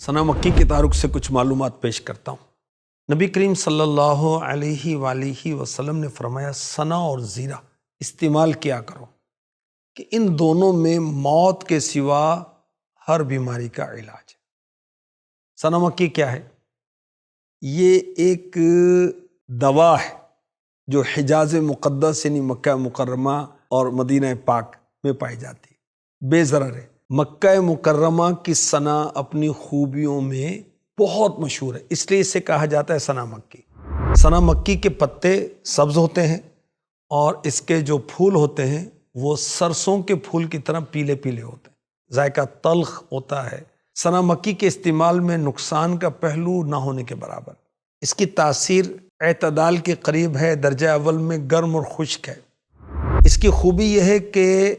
ثنا مکی کے تعلق سے کچھ معلومات پیش کرتا ہوں۔ نبی کریم صلی اللہ علیہ وآلہ وسلم نے فرمایا ثنا اور زیرہ استعمال کیا کرو کہ ان دونوں میں موت کے سوا ہر بیماری کا علاج ہے۔ ثنا مکی کیا ہے؟ یہ ایک دوا ہے جو حجاز مقدس یعنی مکہ مکرمہ اور مدینہ پاک میں پائی جاتی ہے، بے ضرر ہے۔ مکہ مکرمہ کی ثنا اپنی خوبیوں میں بہت مشہور ہے، اس لیے اسے کہا جاتا ہے ثنا مکی۔ ثنا مکی کے پتے سبز ہوتے ہیں اور اس کے جو پھول ہوتے ہیں وہ سرسوں کے پھول کی طرح پیلے پیلے ہوتے ہیں، ذائقہ تلخ ہوتا ہے۔ ثنا مکی کے استعمال میں نقصان کا پہلو نہ ہونے کے برابر، اس کی تاثیر اعتدال کے قریب ہے، درجہ اول میں گرم اور خشک ہے۔ اس کی خوبی یہ ہے کہ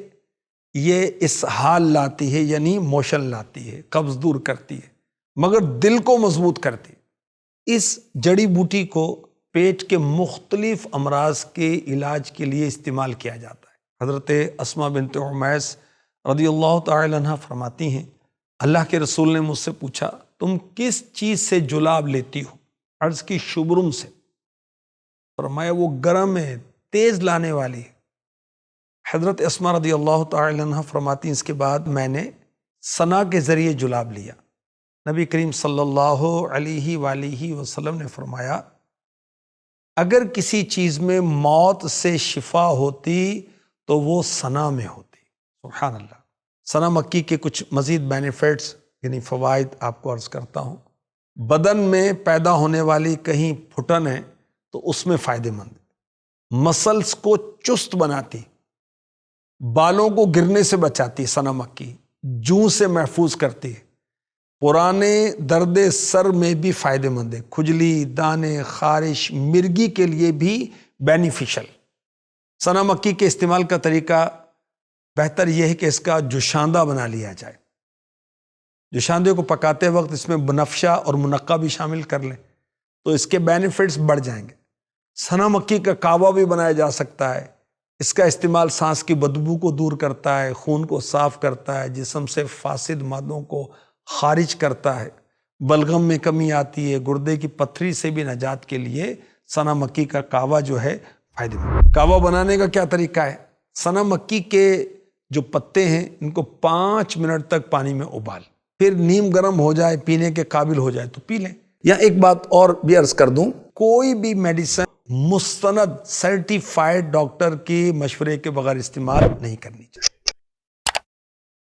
یہ اسہال لاتی ہے، یعنی موشن لاتی ہے، قبض دور کرتی ہے، مگر دل کو مضبوط کرتی ہے۔ اس جڑی بوٹی کو پیٹ کے مختلف امراض کے علاج کے لیے استعمال کیا جاتا ہے۔ حضرت اسماء بنت عمیس رضی اللہ تعالی عنہ فرماتی ہیں، اللہ کے رسول نے مجھ سے پوچھا تم کس چیز سے جلاب لیتی ہو؟ عرض کی شبرم سے۔ فرمایا وہ گرم ہے، تیز لانے والی ہے۔ حضرت اسماء رضی اللہ تعالی عنہ فرماتی ہیں اس کے بعد میں نے ثنا کے ذریعے جلاب لیا۔ نبی کریم صلی اللہ علیہ وآلہ وسلم نے فرمایا اگر کسی چیز میں موت سے شفا ہوتی تو وہ ثنا میں ہوتی۔ سبحان اللہ۔ ثنا مکی کے کچھ مزید بینیفٹس یعنی فوائد آپ کو عرض کرتا ہوں۔ بدن میں پیدا ہونے والی کہیں پھٹن ہے تو اس میں فائدہ مند ہے۔ مسلز کو چست بناتی، بالوں کو گرنے سے بچاتی ثنا مکی، جوں سے محفوظ کرتی ہے، پرانے درد سر میں بھی فائدہ مند ہے، کھجلی، دانے، خارش، مرگی کے لیے بھی بینیفیشل۔ ثنا مکی کے استعمال کا طریقہ بہتر یہ ہے کہ اس کا جوشاندہ بنا لیا جائے۔ جوشاندے کو پکاتے وقت اس میں بنفشہ اور منقع بھی شامل کر لیں تو اس کے بینیفٹس بڑھ جائیں گے۔ ثنا مکی کا کعوہ بھی بنایا جا سکتا ہے۔ اس کا استعمال سانس کی بدبو کو دور کرتا ہے، خون کو صاف کرتا ہے، جسم سے فاسد مادوں کو خارج کرتا ہے، بلغم میں کمی آتی ہے، گردے کی پتھری سے بھی نجات کے لیے ثنا مکی کا کعوہ جو ہے فائدہ مند۔ کعوہ بنانے کا کیا طریقہ ہے؟ ثنا مکی کے جو پتے ہیں ان کو 5 منٹ تک پانی میں ابال، پھر نیم گرم ہو جائے، پینے کے قابل ہو جائے تو پی لیں۔ یا ایک بات اور بھی عرض کر دوں، کوئی بھی میڈیسن مستند سرٹیفائڈ ڈاکٹر کی مشورے کے بغیر استعمال نہیں کرنی چاہیے۔